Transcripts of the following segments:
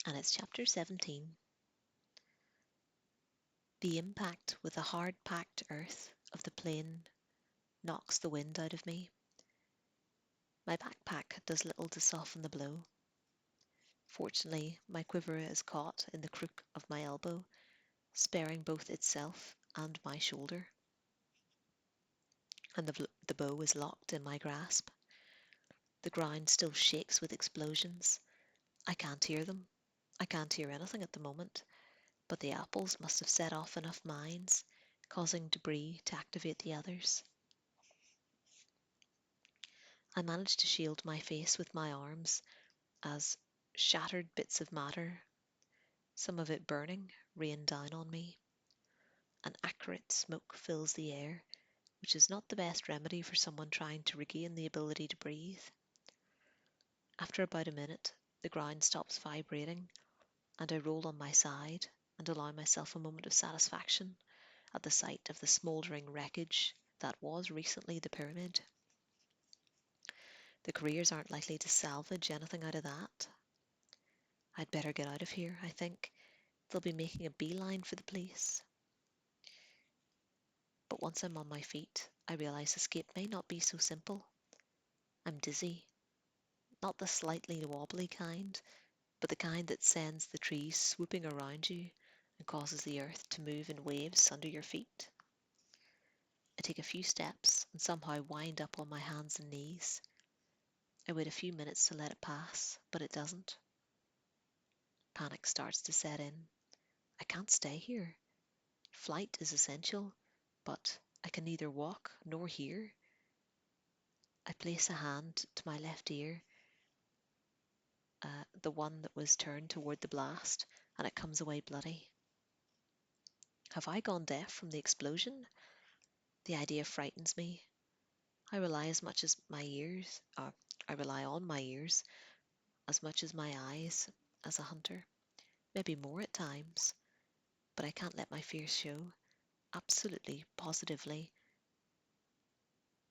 and it's chapter 17. The impact with the hard-packed earth of the plane knocks the wind out of me. My backpack does little to soften the blow. Fortunately, my quiver is caught in the crook of my elbow, sparing both itself and my shoulder, and the bow is locked in my grasp. The ground still shakes with explosions. I can't hear them. I can't hear anything at the moment, but the apples must have set off enough mines, causing debris to activate the others. I manage to shield my face with my arms as shattered bits of matter, some of it burning, rain down on me. An acrid smoke fills the air, which is not the best remedy for someone trying to regain the ability to breathe. After about a minute, the ground stops vibrating, and I roll on my side and allow myself a moment of satisfaction at the sight of the smouldering wreckage that was recently the pyramid. The careers aren't likely to salvage anything out of that. I'd better get out of here, I think. They'll be making a beeline for the place. But once I'm on my feet, I realize escape may not be so simple. I'm dizzy, not the slightly wobbly kind, but the kind that sends the trees swooping around you and causes the earth to move in waves under your feet. I take a few steps and somehow wind up on my hands and knees. I wait a few minutes to let it pass, but it doesn't. Panic starts to set in. I can't stay here. Flight is essential, but I can neither walk nor hear. I place a hand to my left ear, the one that was turned toward the blast, and it comes away bloody. Have I gone deaf from the explosion? The idea frightens me. I rely as much as my ears, or I rely on my ears as much as my eyes as a hunter, maybe more at times, but I can't let my fears show. Absolutely, positively,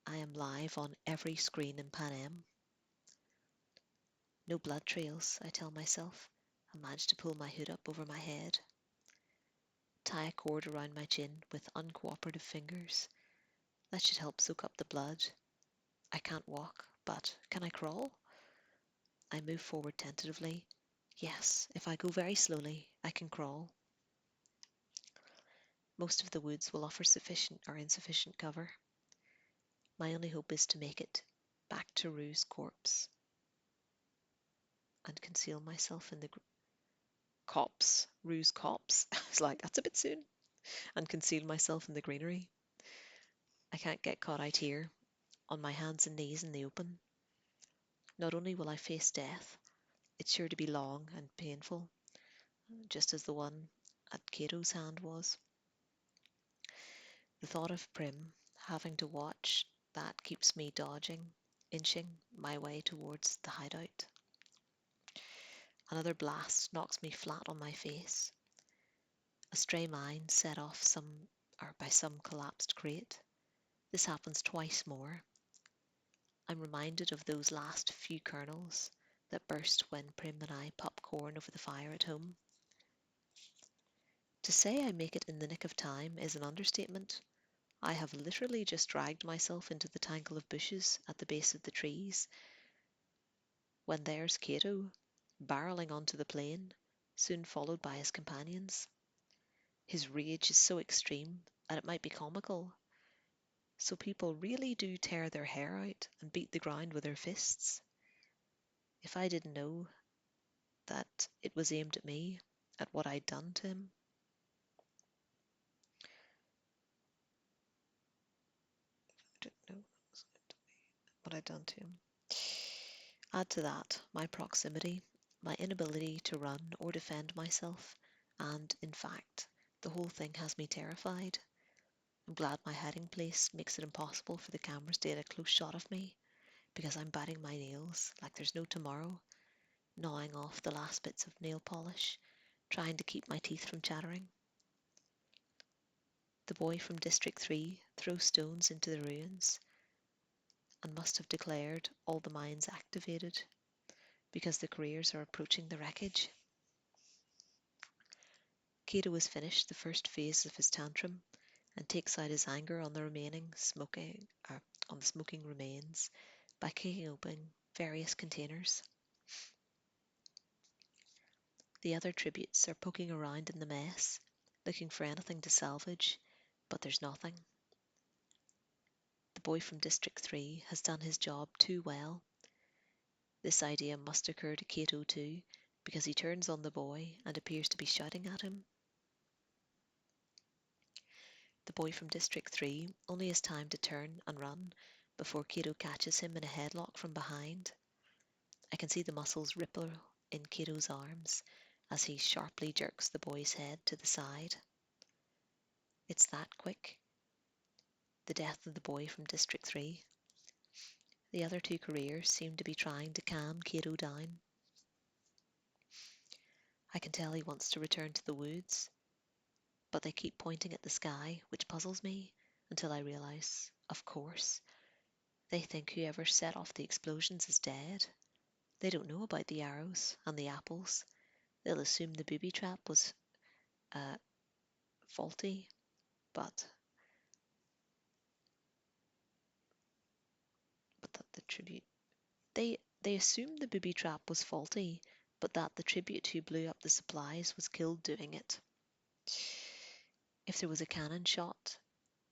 I am live on every screen in Pan Am. No blood trails, I tell myself, and manage to pull my hood up over my head. Tie a cord around my chin with uncooperative fingers. That should help soak up the blood. I can't walk, but can I crawl? I move forward tentatively. Yes, if I go very slowly, I can crawl. Most of the woods will offer sufficient or insufficient cover. My only hope is to make it back to Rue's corpse and conceal myself in the copse. Rue's copse. I was like, that's a bit soon. And conceal myself in the greenery. I can't get caught out here, on my hands and knees in the open. Not only will I face death, it's sure to be long and painful, just as the one at Cato's hand was. The thought of Prim having to watch that keeps me dodging, inching my way towards the hideout. Another blast knocks me flat on my face. A stray mine set off by some collapsed crate. This happens twice more. I'm reminded of those last few kernels that burst when Prim and I popped corn over the fire at home. To say I make it in the nick of time is an understatement. I have literally just dragged myself into the tangle of bushes at the base of the trees, when there's Cato, barreling onto the plain, soon followed by his companions. His rage is so extreme that it might be comical. So people really do tear their hair out and beat the ground with their fists. If I didn't know that it was aimed at me, at what I'd done to him. I didn't know what I'd done to him. Add to that my proximity, my inability to run or defend myself, and, in fact, the whole thing has me terrified. I'm glad my hiding place makes it impossible for the cameras to get a close shot of me, because I'm biting my nails like there's no tomorrow, gnawing off the last bits of nail polish, trying to keep my teeth from chattering. The boy from District 3 throws stones into the ruins and must have declared all the mines activated because the careers are approaching the wreckage. Kato has finished the first phase of his tantrum and takes out his anger on the smoking remains by kicking open various containers. The other tributes are poking around in the mess, looking for anything to salvage, but there's nothing. The boy from District 3 has done his job too well. This idea must occur to Kato too, because he turns on the boy and appears to be shouting at him. The boy from District 3 only has time to turn and run before Kato catches him in a headlock from behind. I can see the muscles ripple in Kato's arms as he sharply jerks the boy's head to the side. It's that quick. The death of the boy from District 3. The other two careers seem to be trying to calm Kato down. I can tell he wants to return to the woods, but they keep pointing at the sky, which puzzles me until I realize, of course, they think whoever set off the explosions is dead. They don't know about the arrows and the apples. They'll assume the booby trap was faulty, but that the tribute they assumed the booby trap was faulty, but that the tribute who blew up the supplies was killed doing it. If there was a cannon shot,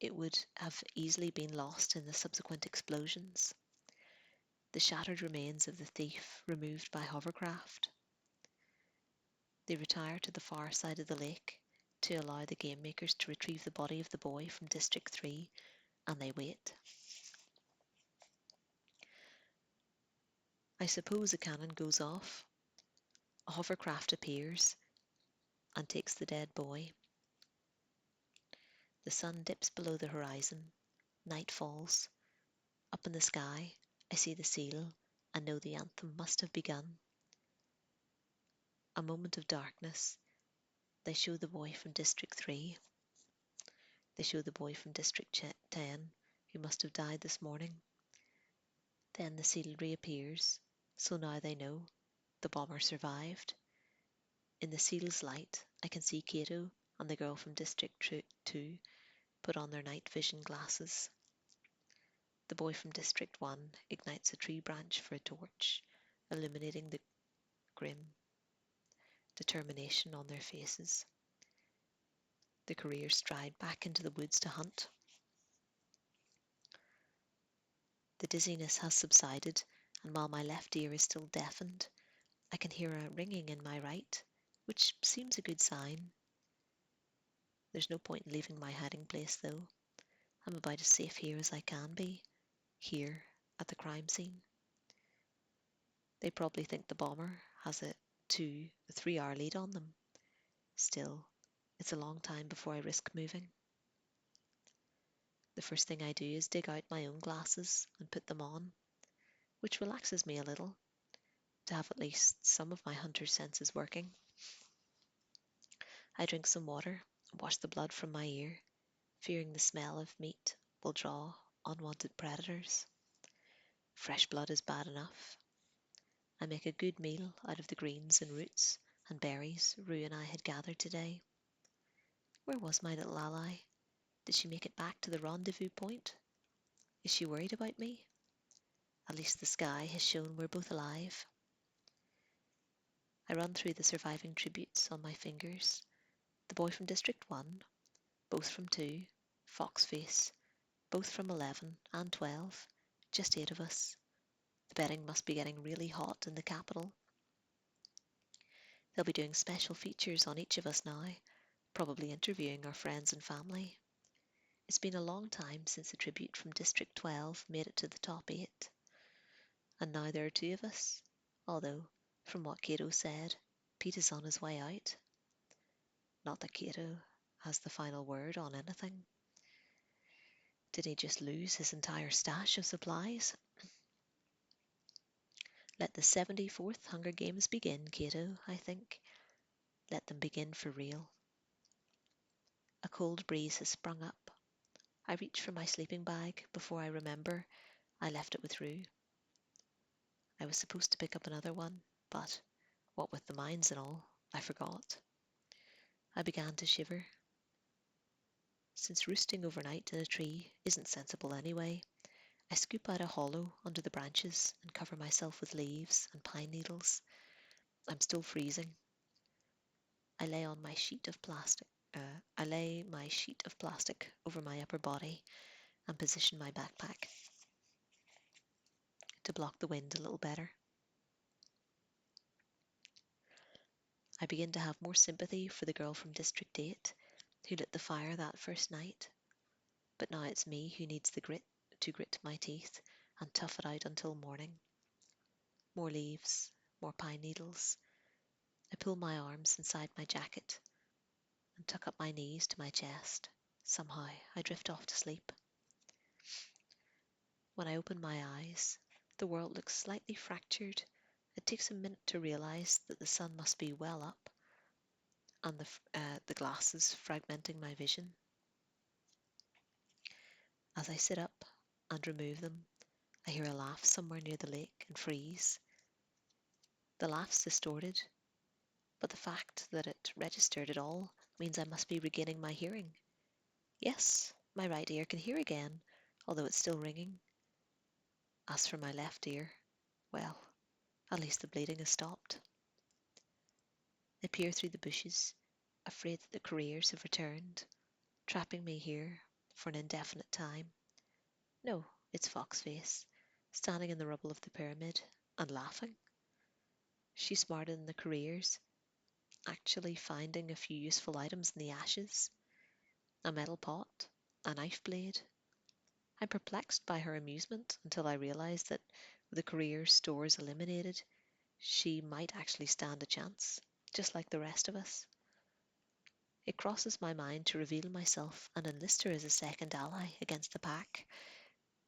it would have easily been lost in the subsequent explosions. The shattered remains of the thief removed by hovercraft. They retire to the far side of the lake to allow the game makers to retrieve the body of the boy from District 3, and they wait. I suppose a cannon goes off. A hovercraft appears and takes the dead boy. The sun dips below the horizon. Night falls. Up in the sky, I see the seal and know the anthem must have begun. A moment of darkness. They show the boy from District 3. They show the boy from District 10, who must have died this morning. Then the seal reappears, so now they know the bomber survived. In the seal's light, I can see Kato and the girl from District 2 put on their night vision glasses. The boy from District 1 ignites a tree branch for a torch, illuminating the grim determination on their faces. The careers stride back into the woods to hunt. The dizziness has subsided, and while my left ear is still deafened, I can hear a ringing in my right, which seems a good sign. There's no point in leaving my hiding place, though. I'm about as safe here as I can be, here at the crime scene. They probably think the bomber has a 3 hour lead on them. Still, it's a long time before I risk moving. The first thing I do is dig out my own glasses and put them on, which relaxes me a little, to have at least some of my hunter's senses working. I drink some water and wash the blood from my ear, fearing the smell of meat will draw unwanted predators. Fresh blood is bad enough. I make a good meal out of the greens and roots and berries Rue and I had gathered today. Where was my little ally? Did she make it back to the rendezvous point? Is she worried about me? At least the sky has shown we're both alive. I run through the surviving tributes on my fingers. The boy from District 1, both from 2, Foxface, both from 11 and 12, just 8 of us. The betting must be getting really hot in the capital. They'll be doing special features on each of us now, probably interviewing our friends and family. It's been a long time since the tribute from District 12 made it to the top 8. And now there are 2 of us, although, from what Kato said, Pete is on his way out. Not that Kato has the final word on anything. Did he just lose his entire stash of supplies? Let the 74th Hunger Games begin, Kato, I think. Let them begin for real. A cold breeze has sprung up. I reach for my sleeping bag before I remember I left it with Rue. I was supposed to pick up another one, but what with the mines and all, I forgot. I began to shiver. Since roosting overnight in a tree isn't sensible anyway, I scoop out a hollow under the branches and cover myself with leaves and pine needles. I'm still freezing. I lay on my sheet of plastic. I lay my sheet of plastic over my upper body and position my backpack to block the wind a little better. I begin to have more sympathy for the girl from District 8 who lit the fire that first night, but now it's me who needs the grit to grit my teeth and tough it out until morning. More leaves, more pine needles. I pull my arms inside my jacket and tuck up my knees to my chest. Somehow I drift off to sleep. When I open my eyes, the world looks slightly fractured. It takes a minute to realize that the sun must be well up and the glasses fragmenting my vision. As I sit up and remove them, I hear a laugh somewhere near the lake and freeze. The laugh's distorted, but the fact that it registered at all means I must be regaining my hearing. Yes, my right ear can hear again, although it's still ringing. As for my left ear, well, at least the bleeding has stopped. I peer through the bushes, afraid that the careers have returned, trapping me here for an indefinite time. No, it's Foxface, standing in the rubble of the pyramid and laughing. She's smarter than the careers, actually finding a few useful items in the ashes. A metal pot, a knife blade. I'm perplexed by her amusement until I realise that with the career stores eliminated, she might actually stand a chance, just like the rest of us. It crosses my mind to reveal myself and enlist her as a second ally against the pack,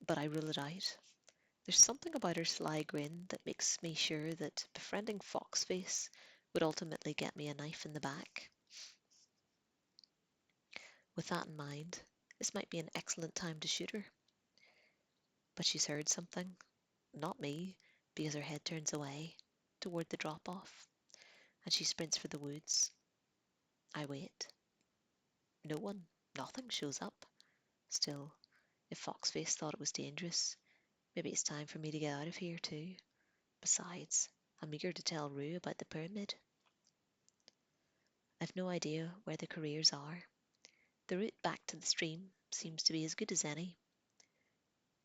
but I rule it out. There's something about her sly grin that makes me sure that befriending Foxface would ultimately get me a knife in the back. With that in mind, this might be an excellent time to shoot her. But she's heard something, not me, because her head turns away toward the drop off, and she sprints for the woods. I wait. No one, nothing shows up. Still, if Foxface thought it was dangerous, maybe it's time for me to get out of here too. Besides, I'm eager to tell Rue about the pyramid. I've no idea where the careers are. The route back to the stream seems to be as good as any.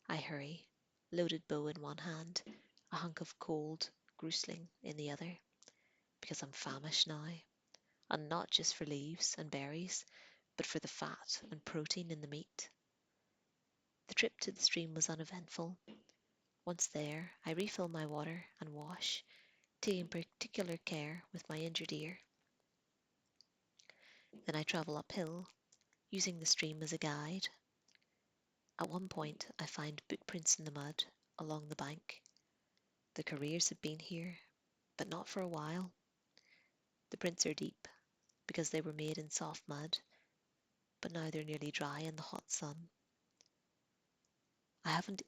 I hurry, loaded bow in one hand, a hunk of cold grusling in the other, because I'm famished now, and not just for leaves and berries, but for the fat and protein in the meat. The trip to the stream was uneventful. Once there, I refill my water and wash, taking particular care with my injured ear. Then I travel uphill, using the stream as a guide. At one point, I find bootprints in the mud along the bank. The careers have been here, but not for a while. The prints are deep, because they were made in soft mud, but now they're nearly dry in the hot sun. I haven't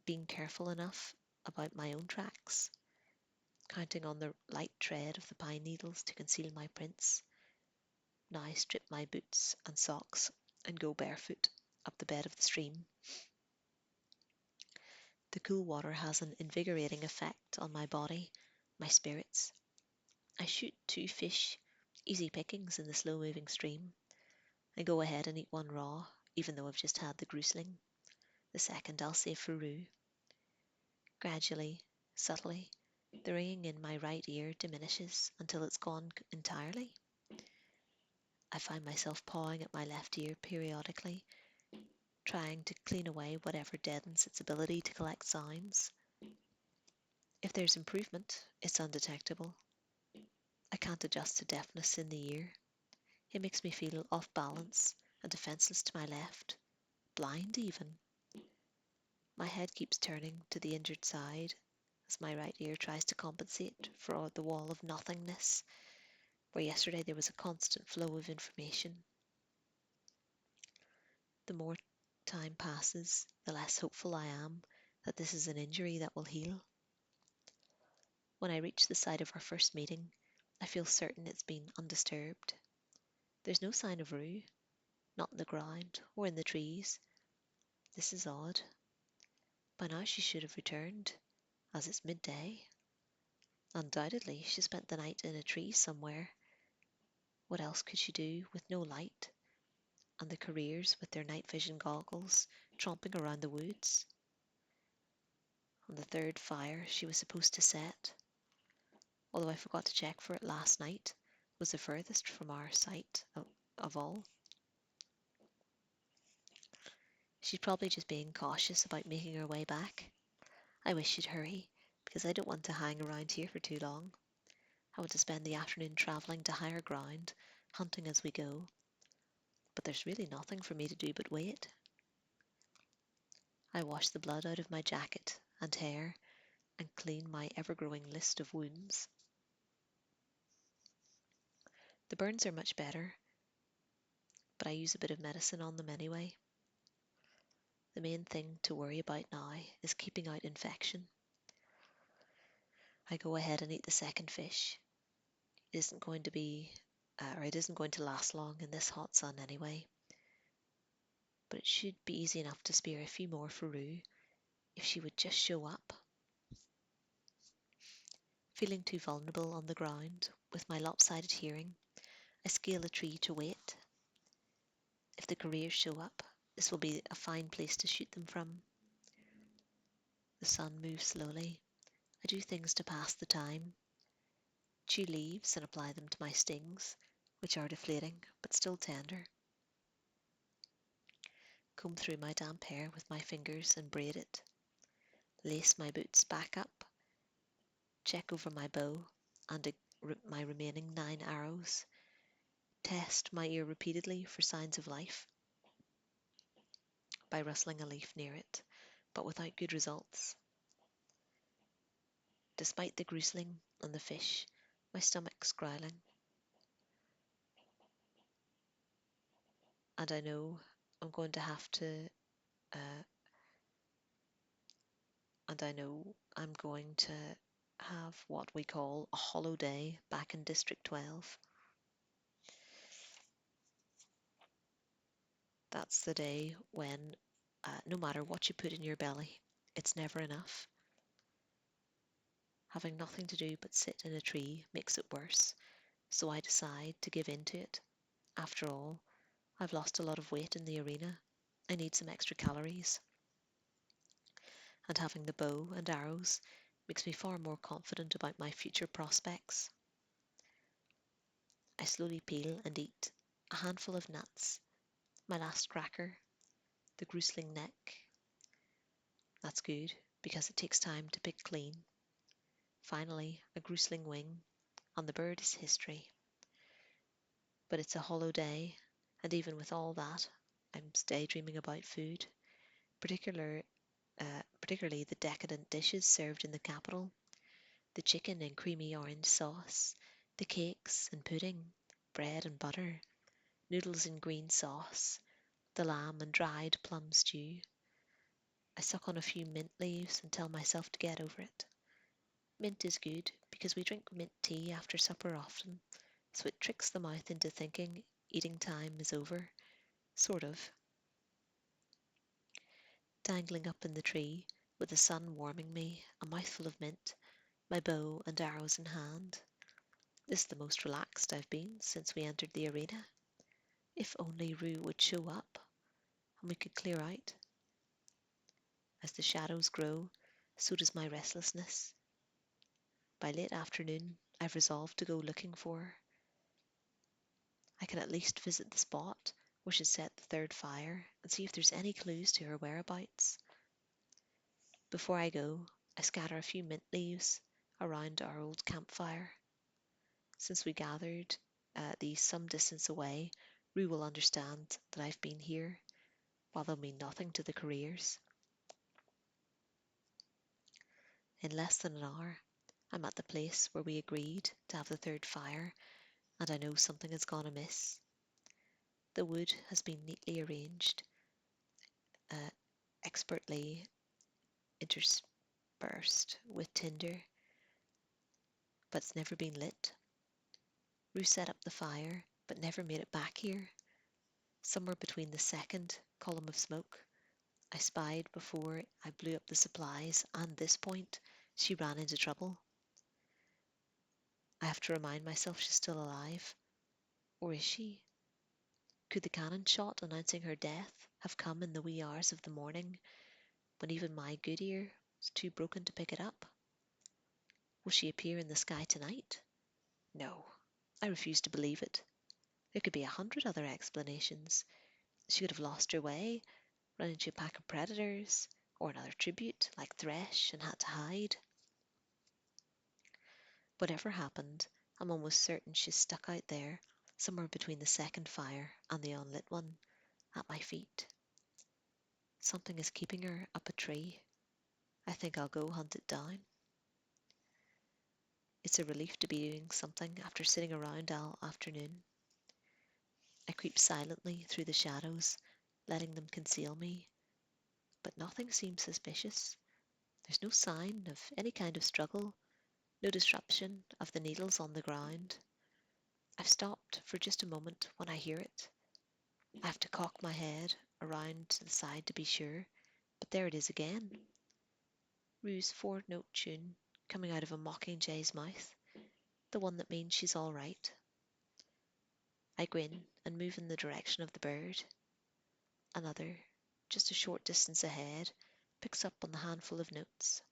been careful enough about my own tracks, counting on the light tread of the pine needles to conceal my prints. Now I strip my boots and socks and go barefoot up the bed of the stream. The cool water has an invigorating effect on my body, my spirits. I shoot 2 fish, easy pickings in the slow-moving stream. I go ahead and eat one raw, even though I've just had the grusling. The second I'll save for Rue. Gradually, subtly, the ringing in my right ear diminishes until it's gone entirely. I find myself pawing at my left ear periodically, trying to clean away whatever deadens its ability to collect sounds. If there's improvement, it's undetectable. I can't adjust to deafness in the ear. It makes me feel off balance and defenseless to my left, blind even. My head keeps turning to the injured side as my right ear tries to compensate for the wall of nothingness, where yesterday there was a constant flow of information. The more time passes, the less hopeful I am that this is an injury that will heal. When I reach the site of our first meeting, I feel certain it's been undisturbed. There's no sign of Rue, not in the ground or in the trees. This is odd. By now she should have returned, as it's midday. Undoubtedly, she spent the night in a tree somewhere. What else could she do with no light, and the couriers with their night vision goggles tromping around the woods? And the third fire she was supposed to set, although I forgot to check for it last night, was the furthest from our sight of all. She's probably just being cautious about making her way back. I wish she'd hurry, because I don't want to hang around here for too long. I want to spend the afternoon travelling to higher ground, hunting as we go. But there's really nothing for me to do but wait. I wash the blood out of my jacket and hair and clean my ever-growing list of wounds. The burns are much better, but I use a bit of medicine on them anyway. The main thing to worry about now is keeping out infection. I go ahead and eat the second fish. It isn't going to be, or it isn't going to last long in this hot sun anyway. But it should be easy enough to spare a few more for Rue if she would just show up. Feeling too vulnerable on the ground, with my lopsided hearing, I scale a tree to wait. If the couriers show up, this will be a fine place to shoot them from. The sun moves slowly. I do things to pass the time. Chew leaves and apply them to my stings, which are deflating but still tender. Comb through my damp hair with my fingers and braid it. Lace my boots back up. Check over my bow and my remaining 9 arrows. Test my ear repeatedly for signs of life by rustling a leaf near it, but without good results. Despite the gruesling and the fish, my stomach's growling. And I know I'm going to have to, and I know I'm going to have what we call a hollow day back in District 12. That's the day when, no matter what you put in your belly, it's never enough. Having nothing to do but sit in a tree makes it worse, so I decide to give in to it. After all, I've lost a lot of weight in the arena. I need some extra calories. And having the bow and arrows makes me far more confident about my future prospects. I slowly peel and eat a handful of nuts, my last cracker, the gristling neck. That's good, because it takes time to pick clean. Finally, a gristling wing, and the bird is history. But it's a hollow day, and even with all that, I'm daydreaming about food, particularly the decadent dishes served in the capital, the chicken in creamy orange sauce, the cakes and pudding, bread and butter, noodles in green sauce, the lamb and dried plum stew. I suck on a few mint leaves and tell myself to get over it. Mint is good because we drink mint tea after supper often, so it tricks the mouth into thinking eating time is over, sort of. Dangling up in the tree, with the sun warming me, a mouthful of mint, my bow and arrows in hand. This is the most relaxed I've been since we entered the arena. If only Rue would show up, and we could clear out. As the shadows grow, so does my restlessness. By late afternoon, I've resolved to go looking for her. I can at least visit the spot where she set the third fire and see if there's any clues to her whereabouts. Before I go, I scatter a few mint leaves around our old campfire. Since we gathered these some distance away, Rue will understand that I've been here, while they'll mean nothing to the couriers. In less than an hour, I'm at the place where we agreed to have the third fire, and I know something has gone amiss. The wood has been neatly arranged, uh, expertly interspersed with tinder, but it's never been lit. Rue set up the fire, but never made it back here. Somewhere between the second column of smoke I spied before I blew up the supplies, and this point she ran into trouble. I have to remind myself she's still alive. Or is she? Could the cannon shot announcing her death have come in the wee hours of the morning when even my good ear was too broken to pick it up? Will she appear in the sky tonight? No, I refuse to believe it. There could be 100 other explanations. She could have lost her way, run into a pack of predators, or another tribute like Thresh and had to hide. Whatever happened, I'm almost certain she's stuck out there, somewhere between the second fire and the unlit one, at my feet. Something is keeping her up a tree. I think I'll go hunt it down. It's a relief to be doing something after sitting around all afternoon. I creep silently through the shadows, letting them conceal me, but nothing seems suspicious. There's no sign of any kind of struggle, no disruption of the needles on the ground. I've stopped for just a moment when I hear it. I have to cock my head around to the side to be sure, but there it is again. Rue's four-note tune coming out of a mockingjay's mouth, the one that means she's all right. I grin and move in the direction of the bird. Another, just a short distance ahead, picks up on the handful of notes.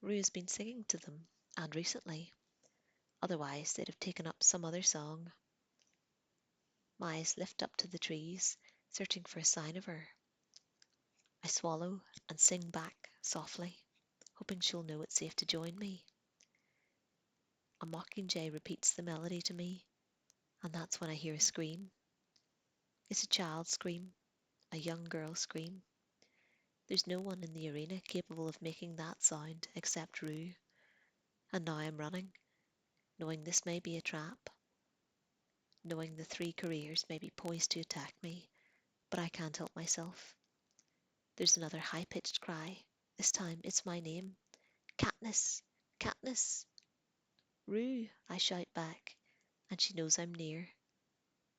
Rue has been singing to them, and recently. Otherwise, they'd have taken up some other song. My eyes lift up to the trees, searching for a sign of her. I swallow and sing back softly, hoping she'll know it's safe to join me. A mockingjay repeats the melody to me, and that's when I hear a scream. It's a child's scream, a young girl's scream. There's no one in the arena capable of making that sound except Rue, and now I'm running, knowing this may be a trap, knowing the three careers may be poised to attack me, but I can't help myself. There's another high-pitched cry. This time it's my name. Katniss! Katniss! Rue! I shout back, and she knows I'm near.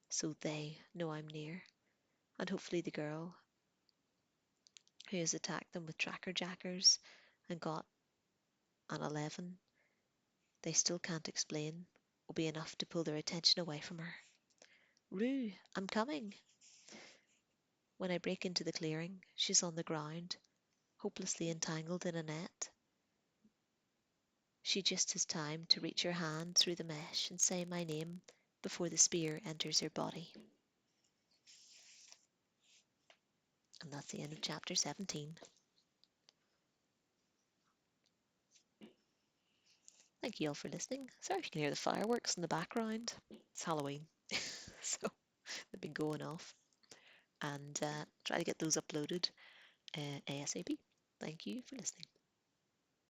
So they know I'm near, and hopefully the girl who has attacked them with tracker jackers and got an 11 they still can't explain will be enough to pull their attention away from her. Rue, I'm coming! When I break into the clearing, she's on the ground, hopelessly entangled in a net. She just has time to reach her hand through the mesh and say my name before the spear enters her body. And that's the end of chapter 17. Thank you all for listening. Sorry if you can hear the fireworks in the background. It's Halloween, so they've been going off. And try to get those uploaded ASAP. Thank you for listening.